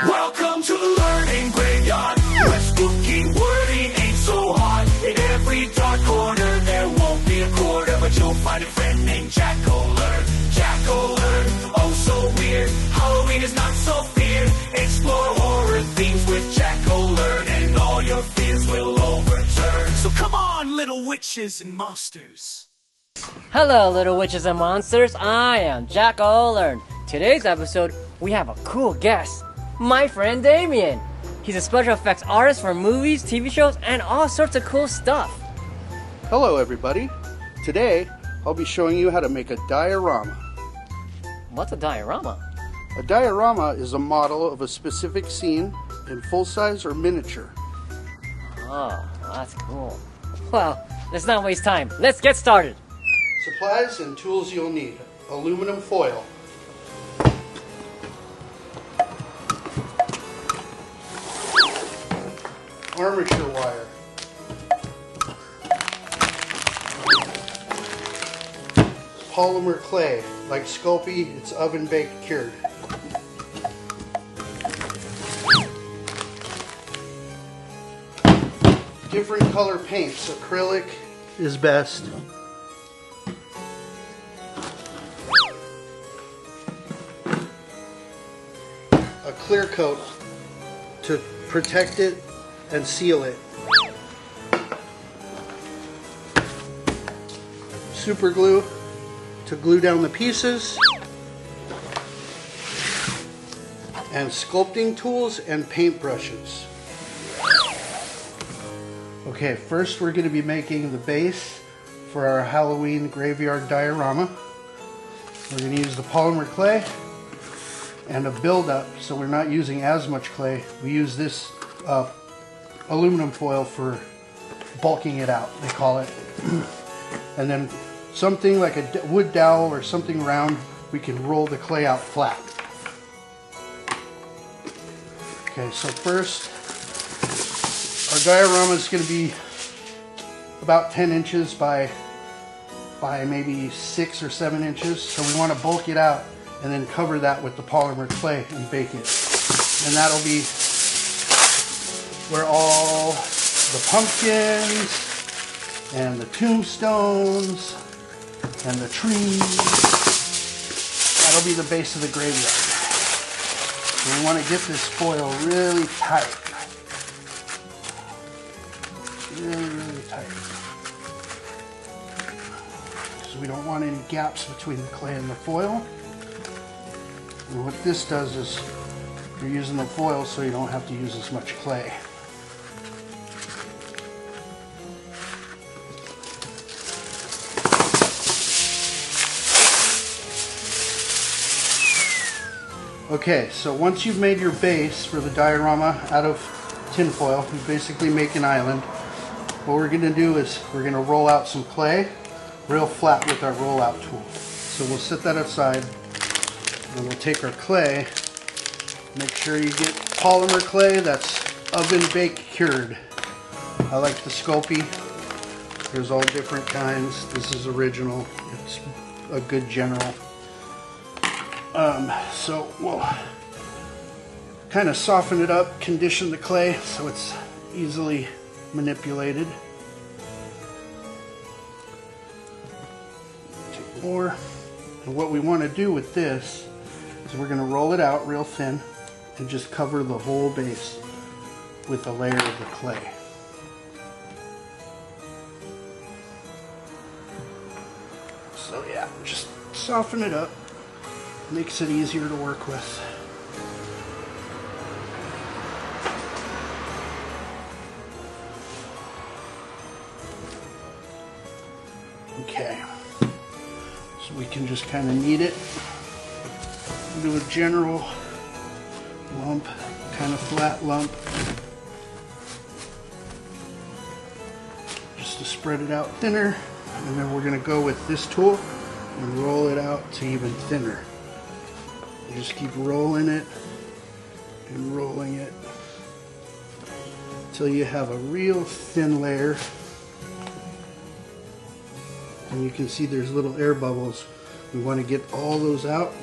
Welcome to the learning graveyard, where spooky wording ain't so hard. In every dark corner there won't be a quarter, but you'll find a friend named Jack-o'-lantern. Jack-o'-lantern, oh so weird. Halloween is not so feared. Explore horror themes with Jack-o'-lantern, and all your fears will overturn. So come on, little witches and monsters. Hello, little witches and monsters. I am Jack-o'-lantern. Today's episode, we have a cool guest. My friend Damien. He's a special effects artist for movies, TV shows, and all sorts of cool stuff. Hello everybody. Today I'll be showing you how to make a diorama. What's a diorama? A diorama is a model of a specific scene in full size or miniature. Oh, that's cool. Well, let's not waste time. Let's get started. Supplies and tools you'll need. Aluminum foil. Armature wire. Polymer clay. Like Sculpting, it's oven baked cured. Different color paints. Acrylic is best. A clear coat to protect it and seal it. Super glue to glue down the pieces. And sculpting tools and paint brushes. Okay, first we're going to be making the base for our Halloween graveyard diorama. We're going to use the polymer clay and a build-up, so we're not using as much clay. We use this aluminum foil for bulking it out, they call it. And then something like a wood dowel or something round, we can roll the clay out flat. Okay, so first, our diorama is going to be about 10 inches by maybe 6 or 7 inches. So we want to bulk it out and then cover that with the polymer clay and bake it. And that'll be where all the pumpkins and the tombstones and the trees, that'll be the base of the graveyard. And we want to get this foil really tight. Really tight. So we don't want any gaps between the clay and the foil. And what this does is you're using the foil so you don't have to use as much clay. Okay, so once you've made your base for the diorama out of tin foil, you basically make an island. What we're going to do is we're going to roll out some clay real flat with our rollout tool. So we'll set that aside and we'll take our clay. Make sure you get polymer clay that's oven baked cured. I like the Sculpting. There's all different kinds. This is original. It's a good general. So we'll kind of soften it up, condition the clay so it's easily manipulated. Take more. And what we want to do with this is we're going to roll it out real thin and just cover the whole base with a layer of the clay. So yeah, just soften it up. Makes it easier to work with. Okay, so we can just kind of knead it into a general lump, kind of flat lump, just to spread it out thinner. And then we're going to go with this tool and roll it out to even thinner. You just keep rolling it and rolling it until you have a real thin layer. And you can see there's little air bubbles. We want to get all those out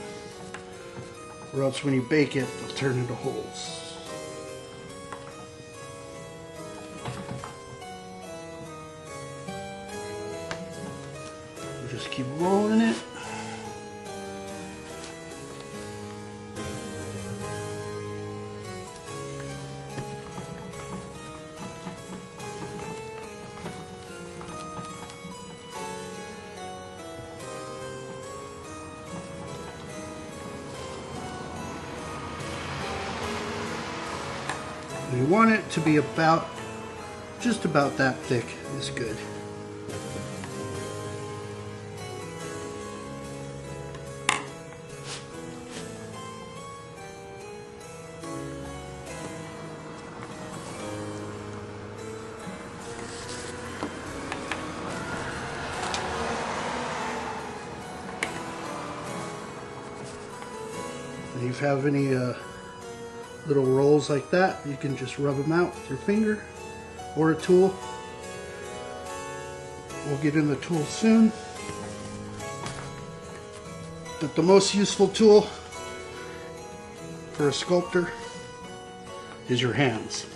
or else when you bake it, they'll turn into holes. Just keep rolling it. You want it to be just about that thick is good. And if you have any little rolls like that, you can just rub them out with your finger or a tool. We'll get in the tool soon. But the most useful tool for a sculptor is your hands.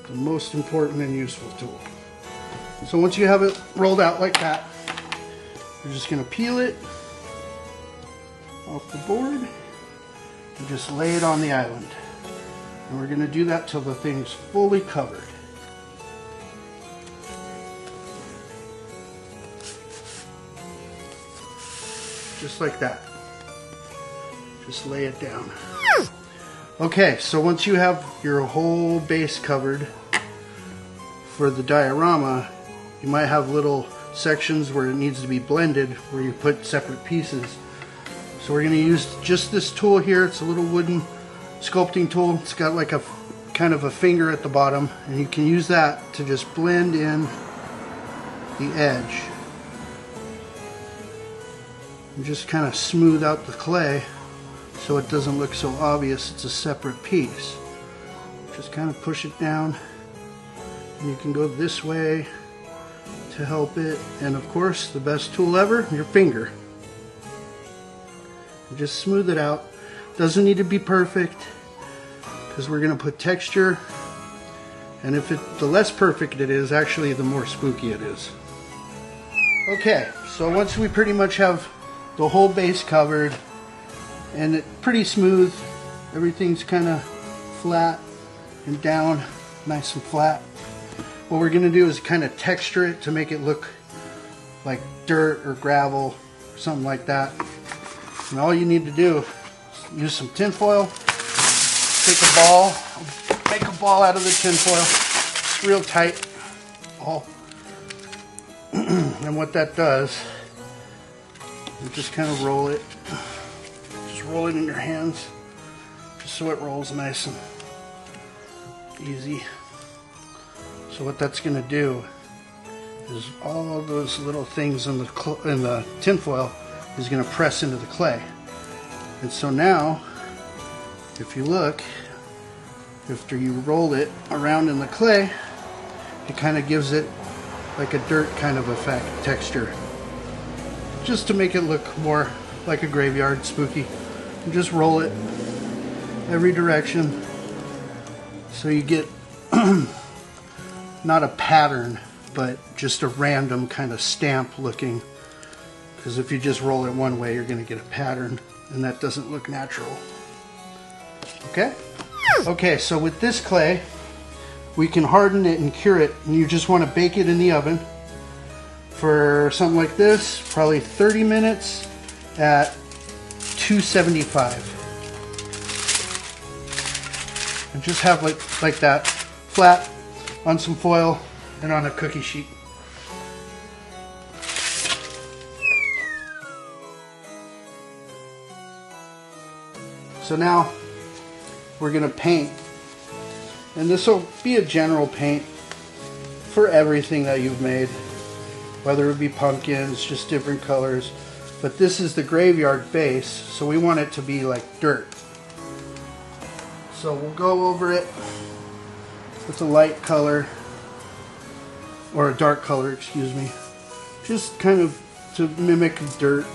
The most important and useful tool. So once you have it rolled out like that, you're just going to peel it off the board and just lay it on the island. And we're going to do that till the thing's fully covered. Just like that. Just lay it down. Okay, so once you have your whole base covered for the diorama, you might have little sections where it needs to be blended, where you put separate pieces. So we're going to use just this tool here. It's a little wooden sculpting tool. It's got like a kind of a finger at the bottom, and you can use that to just blend in the edge and just kind of smooth out the clay so it doesn't look so obvious it's a separate piece. Just kind of push it down, and you can go this way to help it, and of course the best tool ever, your finger. Just smooth it out. Doesn't need to be perfect because we're going to put texture, and the less perfect it is, actually the more spooky it is. Okay, so once we pretty much have the whole base covered and it's pretty smooth, everything's kind of flat and down, nice and flat, what we're going to do is kind of texture it to make it look like dirt or gravel or something like that. And all you need to do is use some tin foil, take a ball, make a ball out of the tin foil. It's real tight. And what that does, you just kind of roll it. Just roll it in your hands, just so it rolls nice and easy. So what that's going to do is all those little things in the tin foil is going to press into the clay. And so now, if you look, after you roll it around in the clay, it kind of gives it like a dirt kind of effect, texture, just to make it look more like a graveyard, spooky. And just roll it every direction so you get not a pattern, but just a random kind of stamp looking. Because if you just roll it one way, you're going to get a pattern, and that doesn't look natural. Okay? Okay, so with this clay, we can harden it and cure it, and you just want to bake it in the oven for something like this, probably 30 minutes at 275. And just have like that, flat, on some foil and on a cookie sheet. So now we're going to paint, and this will be a general paint for everything that you've made, whether it be pumpkins, just different colors, but this is the graveyard base, so we want it to be like dirt. So we'll go over it with a light color, or a dark color, excuse me, just kind of to mimic dirt.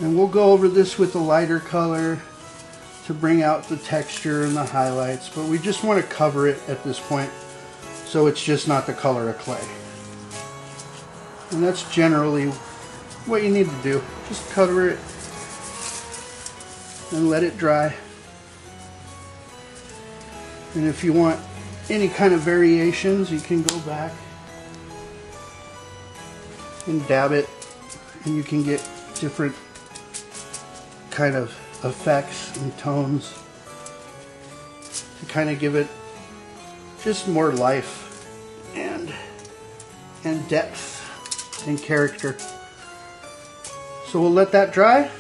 And we'll go over this with a lighter color to bring out the texture and the highlights, but we just want to cover it at this point so it's just not the color of clay. And that's generally what you need to do. Just cover it and let it dry. And if you want any kind of variations, you can go back and dab it, and you can get different kind of effects and tones to kind of give it just more life and depth and character. So we'll let that dry.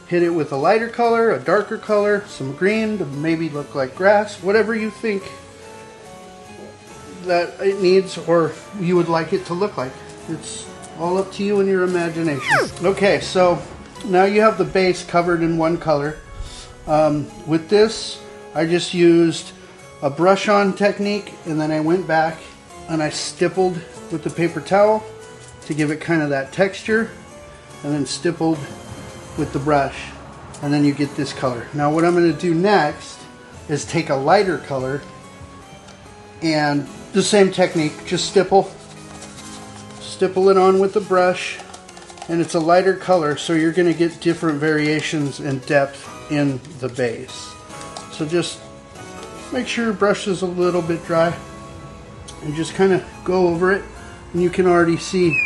Hit it with a lighter color, a darker color, some green to maybe look like grass, whatever you think that it needs or you would like it to look like. It's all up to you and your imagination. Okay, so now you have the base covered in one color. With this, I just used a brush on technique, and then I went back and I stippled with the paper towel to give it kind of that texture, and then stippled with the brush, and then you get this color. Now what I'm going to do next is take a lighter color and the same technique, just stipple it on with the brush, and it's a lighter color, so you're going to get different variations and depth in the base. So just make sure your brush is a little bit dry and just kind of go over it, and you can already see.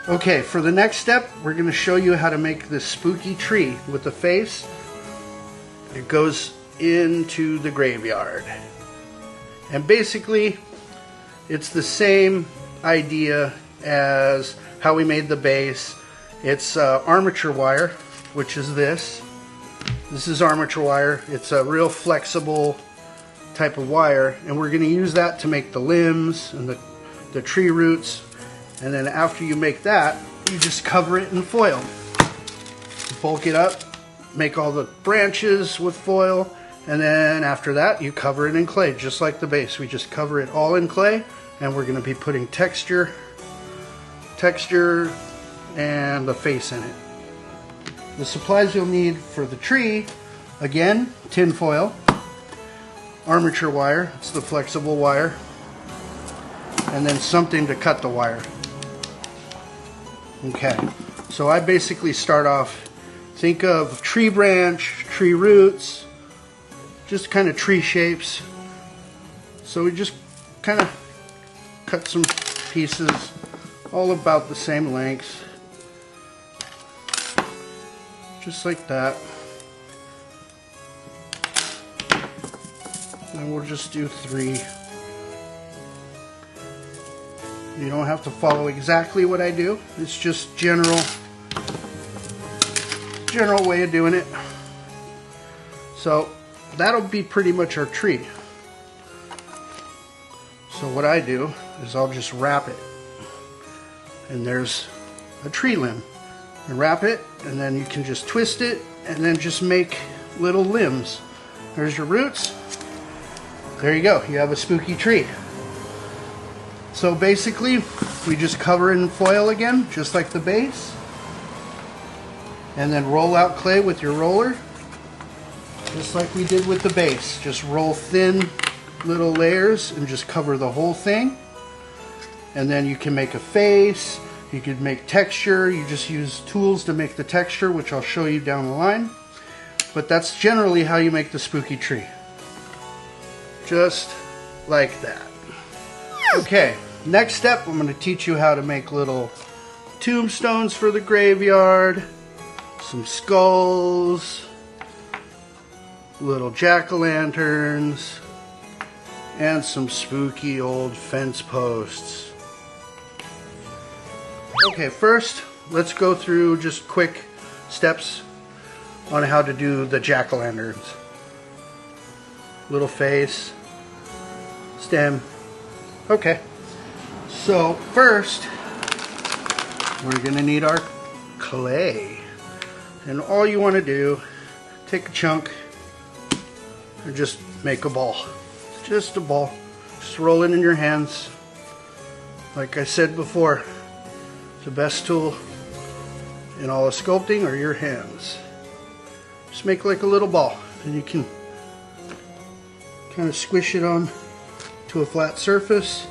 Okay, for the next step, we're going to show you how to make this spooky tree with the face. It goes into the graveyard. And basically, it's the same idea as how we made the base. It's armature wire, which is this. This is armature wire. It's a real flexible type of wire, and we're going to use that to make the limbs and the tree roots. And then after you make that, you just cover it in foil. Bulk it up, make all the branches with foil, and then after that you cover it in clay, just like the base. We just cover it all in clay, and we're going to be putting texture and the face in it. The supplies you'll need for the tree, again, tin foil, armature wire, it's the flexible wire, and then something to cut the wire. Okay, so I basically start off, think of tree branch, tree roots, just kind of tree shapes. So we just kind of cut some pieces all about the same length, just like that. And we'll just do 3. You don't have to follow exactly what I do. It's just general way of doing it. So that'll be pretty much our tree. So what I do is I'll just wrap it. And there's a tree limb. You wrap it, and then you can just twist it and then just make little limbs. There's your roots. There you go. You have a spooky tree. So basically, we just cover it in foil again, just like the base. And then roll out clay with your roller, just like we did with the base. Just roll thin little layers and just cover the whole thing. And then you can make a face, you could make texture, you just use tools to make the texture, which I'll show you down the line. But that's generally how you make the spooky tree. Just like that. Okay, next step, I'm going to teach you how to make little tombstones for the graveyard, some skulls, little jack-o'-lanterns, and some spooky old fence posts. Okay, first, let's go through just quick steps on how to do the jack-o'-lanterns. Little face, stem. Okay, so first we're going to need our clay, and all you want to do, take a chunk and just make a ball. Just a ball. Just roll it in your hands. Like I said before, the best tool in all of sculpting are your hands. Just make like a little ball, and you can kind of squish it on to a flat surface.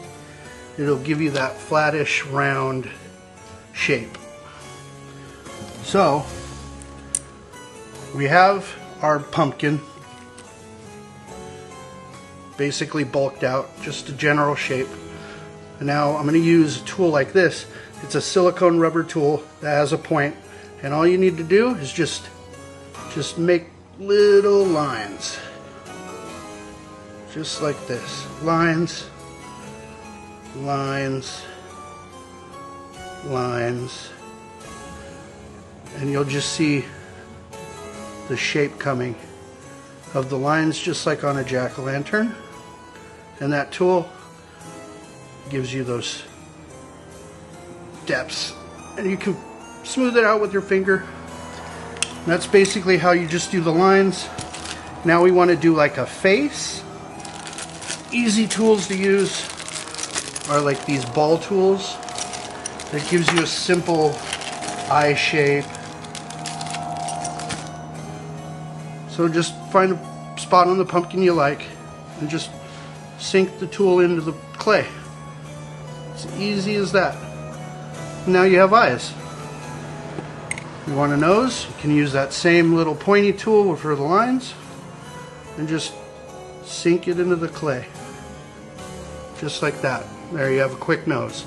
It'll give you that flattish round shape. So we have our pumpkin basically bulked out, just a general shape. And now I'm going to use a tool like this. It's a silicone rubber tool that has a point, and all you need to do is just make little lines, just like this. Lines, lines, lines, and you'll just see the shape coming of the lines, just like on a jack-o'-lantern. And that tool gives you those depths, and you can smooth it out with your finger. And that's basically how you just do the lines. Now we want to do like a face. Easy tools to use are like these ball tools that gives you a simple eye shape. So just find a spot on the pumpkin you like and just sink the tool into the clay. It's easy as that. Now you have eyes. You want a nose? You can use that same little pointy tool for the lines and just sink it into the clay. Just like that. There you have a quick nose.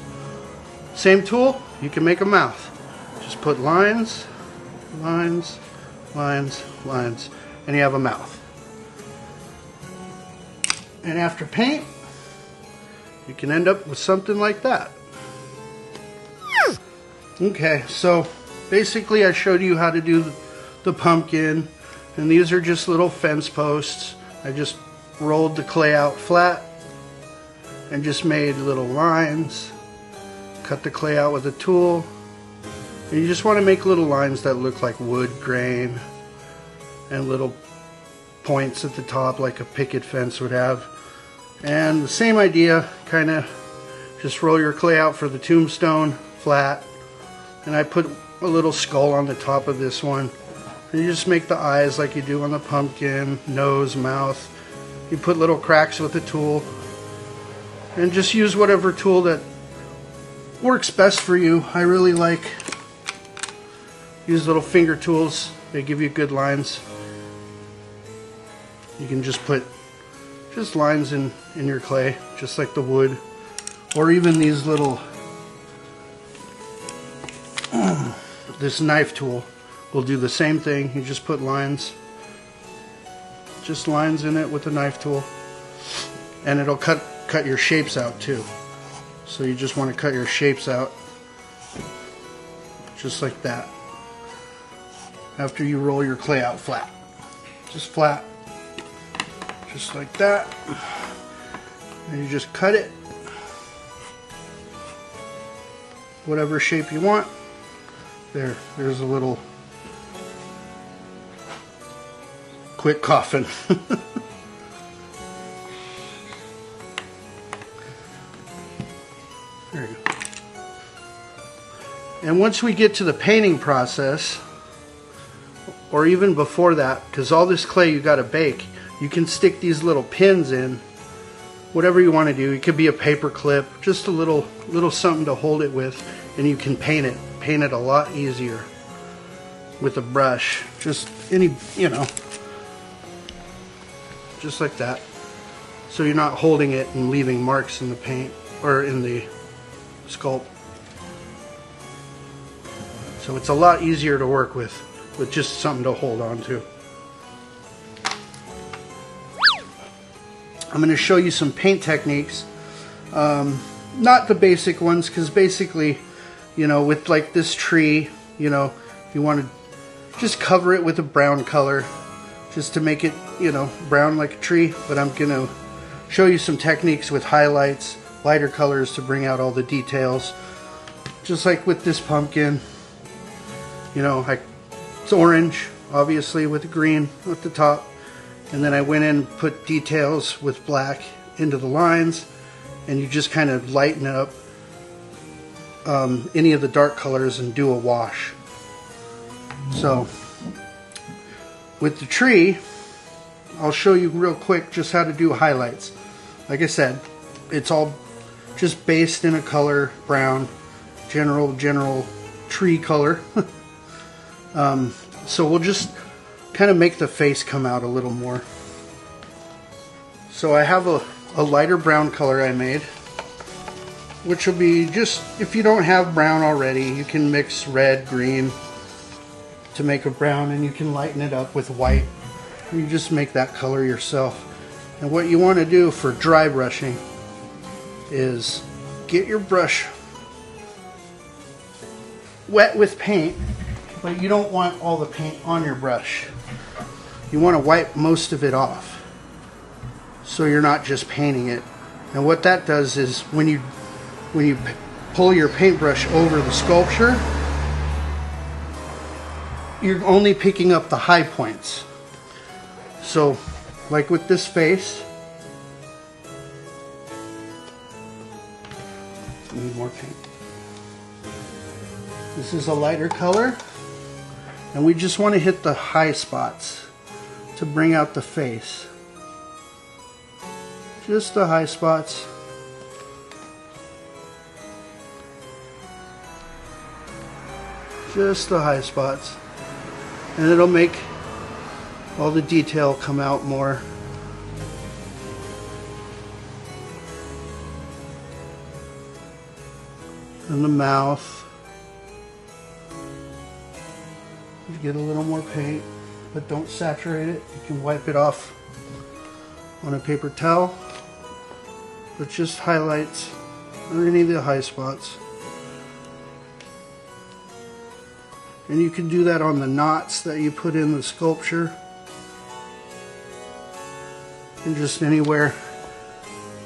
Same tool, you can make a mouth. Just put lines, lines, lines, lines, and you have a mouth. And after paint, you can end up with something like that. Okay, so basically I showed you how to do the pumpkin, and these are just little fence posts. I just rolled the clay out flat and just made little lines, cut the clay out with a tool, and you just want to make little lines that look like wood grain and little points at the top like a picket fence would have. And the same idea, kind of just roll your clay out for the tombstone flat, and I put a little skull on the top of this one, and you just make the eyes like you do on the pumpkin, nose, mouth. You put little cracks with the tool, and just use whatever tool that works best for you. I really like these little finger tools. They give you good lines. You can just put just lines in your clay, just like the wood, or even these little this knife tool will do the same thing. You just put lines, just lines in it with the knife tool, and it'll cut your shapes out too. So you just want to cut your shapes out just like that after you roll your clay out flat. Just flat, just like that, and you just cut it whatever shape you want. There's a little quick coffin. There you go. And once we get to the painting process, or even before that, because all this clay you got to bake, you can stick these little pins in, whatever you want to do. It could be a paper clip, just a little something to hold it with, and you can paint it a lot easier with a brush. Just any, just like that. So you're not holding it and leaving marks in the paint or in the sculpt. So it's a lot easier to work with just something to hold on to. I'm going to show you some paint techniques. Not the basic ones, because basically, with like this tree, if you want to just cover it with a brown color, just to make it, brown like a tree. But I'm going to show you some techniques with highlights, lighter colors to bring out all the details. Just like with this pumpkin, it's orange, obviously, with the green at the top. And then I went in and put details with black into the lines, and you just kind of lighten up any of the dark colors and do a wash. So with the tree, I'll show you real quick just how to do highlights. Like I said, it's all just based in a color, brown, general tree color. So we'll just kind of make the face come out a little more. So I have a lighter brown color I made, which will be just, if you don't have brown already, you can mix red, green to make a brown, and you can lighten it up with white. You just make that color yourself. And what you want to do for dry brushing is get your brush wet with paint, but you don't want all the paint on your brush. You want to wipe most of it off so you're not just painting it. And what that does is when you pull your paintbrush over the sculpture, you're only picking up the high points. So like with this face, need more paint. This is a lighter color, and we just want to hit the high spots to bring out the face. Just the high spots. Just the high spots. And it'll make all the detail come out more. And the mouth. You get a little more paint, but don't saturate it. You can wipe it off on a paper towel. But just highlights or any of the high spots. And you can do that on the knots that you put in the sculpture. And just anywhere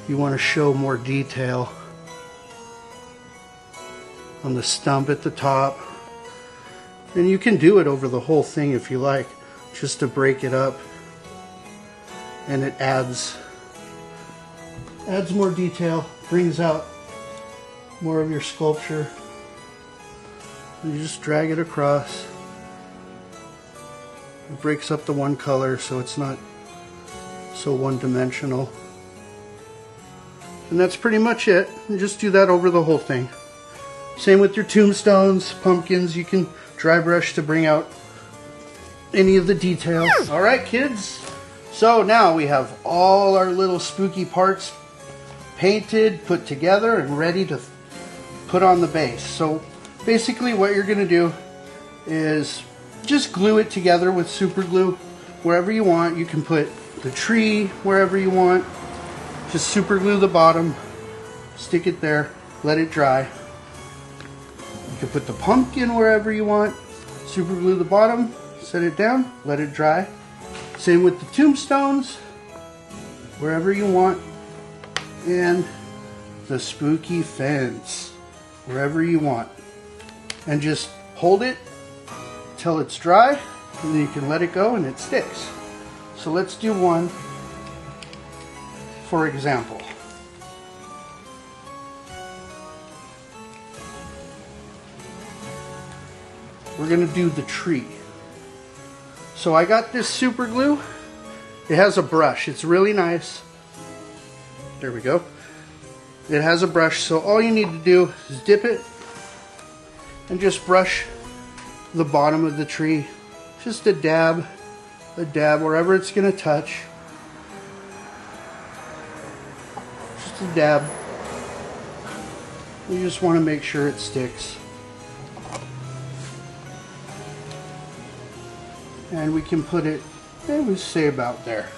you want to show more detail. On the stump at the top. And you can do it over the whole thing if you like, just to break it up. And it adds more detail, brings out more of your sculpture. You just drag it across. It breaks up the one color so it's not so one-dimensional. And that's pretty much it. And just do that over the whole thing. Same with your tombstones, pumpkins. You can dry brush to bring out any of the details. Alright kids, so now we have all our little spooky parts painted, put together, and ready to put on the base. So basically what you're going to do is just glue it together with super glue wherever you want. You can put the tree wherever you want. Just super glue the bottom, stick it there, let it dry. You can put the pumpkin wherever you want, super glue the bottom, set it down, let it dry. Same with the tombstones, wherever you want. And the spooky fence, wherever you want. And just hold it till it's dry, and then you can let it go and it sticks. So let's do one for example. We're going to do the tree. So I got this super glue. It has a brush. It's really nice. There we go. It has a brush, so all you need to do is dip it and just brush the bottom of the tree. Just a dab wherever it's going to touch. Just a dab. You just want to make sure it sticks. And we can put it, we say about there.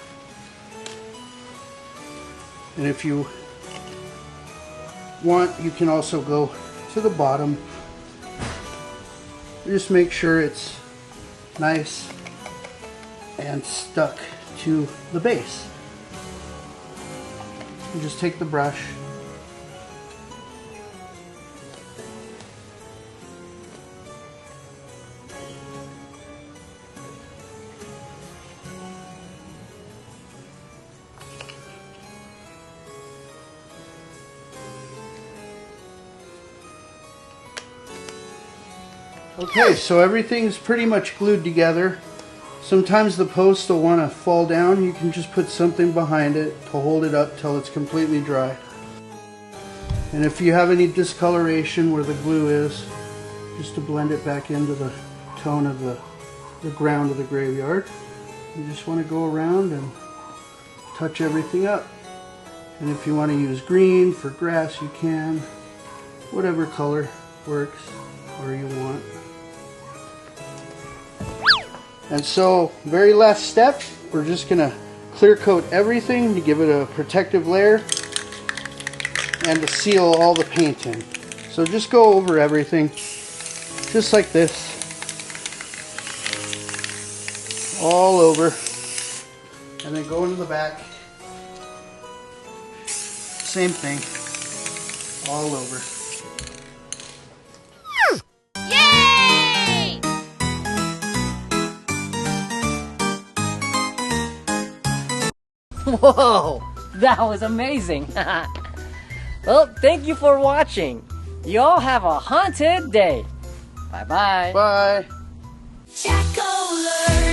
And if you want, you can also go to the bottom. Just make sure it's nice and stuck to the base. You just take the brush. Okay, so everything's pretty much glued together. Sometimes the posts will want to fall down. You can just put something behind it to hold it up till it's completely dry. And if you have any discoloration where the glue is, just to blend it back into the tone of the ground of the graveyard, you just want to go around and touch everything up. And if you want to use green for grass, you can. Whatever color works or you want. And so, very last step, we're just going to clear coat everything to give it a protective layer and to seal all the paint in. So just go over everything, just like this, all over, and then go into the back, same thing, all over. Whoa, that was amazing. Well, thank you for watching. You all have a haunted day. Bye-bye. Bye. Jack-o'-lantern.